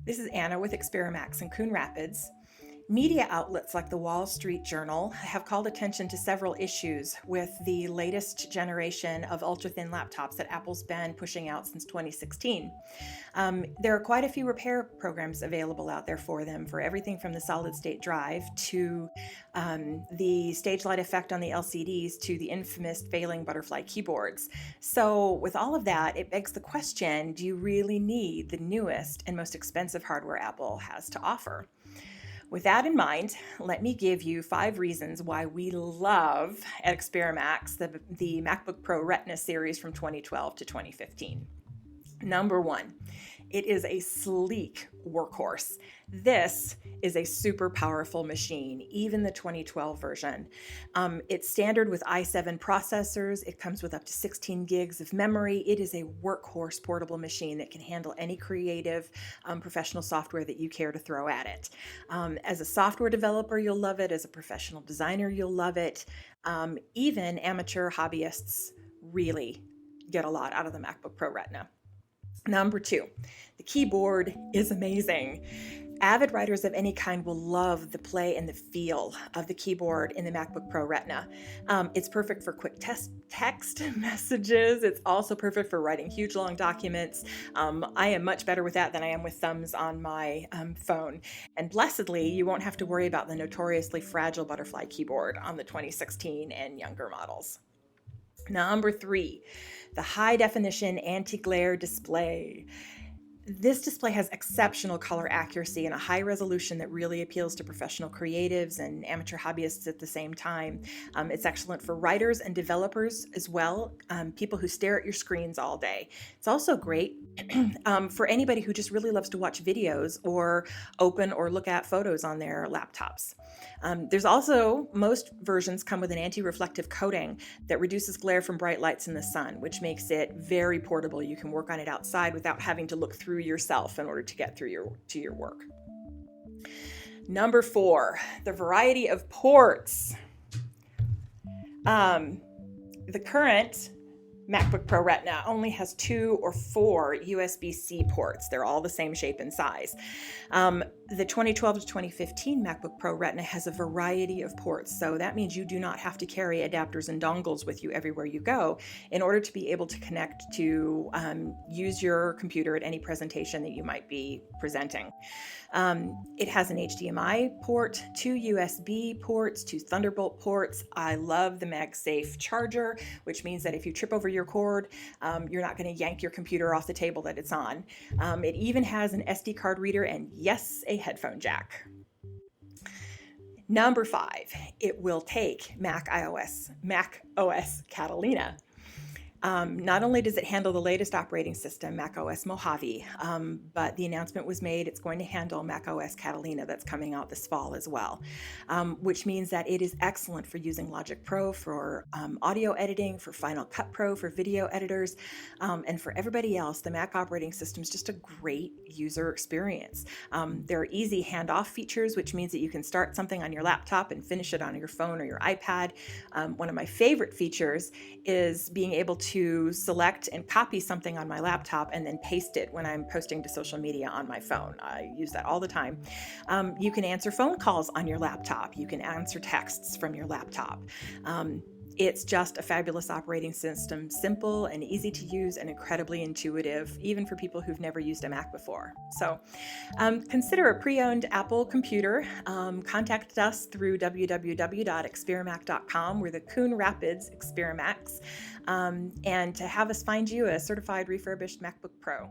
This is Anna with Experimax Coon Rapids. Media outlets like the Wall Street Journal have called attention to several issues with the latest generation of ultra-thin laptops that Apple's been pushing out since 2016. There are quite a few repair programs available out there for them, for everything from the solid-state drive to the stage light effect on the LCDs to the infamous failing butterfly keyboards. So with all of that, it begs the question, do you really need the newest and most expensive hardware Apple has to offer? With that in mind, let me give you 5 reasons why we love at Experimax the MacBook Pro Retina series from 2012 to 2015. Number 1, it is a sleek workhorse. This is a super powerful machine, even the 2012 version. It's standard with i7 processors. It comes with up to 16 gigs of memory. It is a workhorse portable machine that can handle any creative professional software that you care to throw at it. As a software developer, you'll love it. As a professional designer, you'll love it. Even amateur hobbyists really get a lot out of the MacBook Pro Retina. Number 2, the keyboard is amazing. Avid writers of any kind will love the play and the feel of the keyboard in the MacBook Pro Retina. It's perfect for quick text messages. It's also perfect for writing huge long documents. I am much better with that than I am with thumbs on my phone. And blessedly, you won't have to worry about the notoriously fragile butterfly keyboard on the 2016 and younger models. Number 3, the high definition anti-glare display. This display has exceptional color accuracy and a high resolution that really appeals to professional creatives and amateur hobbyists at the same time. It's excellent for writers and developers as well, people who stare at your screens all day. It's also great for anybody who just really loves to watch videos or open or look at photos on their laptops. There's also, most versions come with an anti-reflective coating that reduces glare from bright lights in the sun, which makes it very portable. You can work on it outside without having to look through yourself in order to get through to your work. Number 4, the variety of ports. The current MacBook Pro Retina only has 2 or 4 USB-C ports. They're all the same shape and size. The 2012 to 2015 MacBook Pro Retina has a variety of ports, so that means you do not have to carry adapters and dongles with you everywhere you go in order to be able to connect to use your computer at any presentation that you might be presenting. It has an HDMI port, 2 USB ports, 2 Thunderbolt ports. I love the MagSafe charger, which means that if you trip over your cord, you're not going to yank your computer off the table that it's on. It even has an SD card reader and, yes, a headphone jack. Number 5, it will take macOS Catalina. Not only does it handle the latest operating system, macOS Mojave, but the announcement was made it's going to handle macOS Catalina that's coming out this fall as well, which means that it is excellent for using Logic Pro for audio editing, for Final Cut Pro for video editors, and for everybody else. The Mac operating system is just a great user experience. There are easy handoff features, which means that you can start something on your laptop and finish it on your phone or your iPad. One of my favorite features is being able to select and copy something on my laptop and then paste it when I'm posting to social media on my phone. I use that all the time. You can answer phone calls on your laptop. You can answer texts from your laptop. It's just a fabulous operating system, simple and easy to use and incredibly intuitive, even for people who've never used a Mac before. So consider a pre-owned Apple computer. Contact us through www.experimac.com. We're the Coon Rapids Experimax, and to have us find you a certified refurbished MacBook Pro.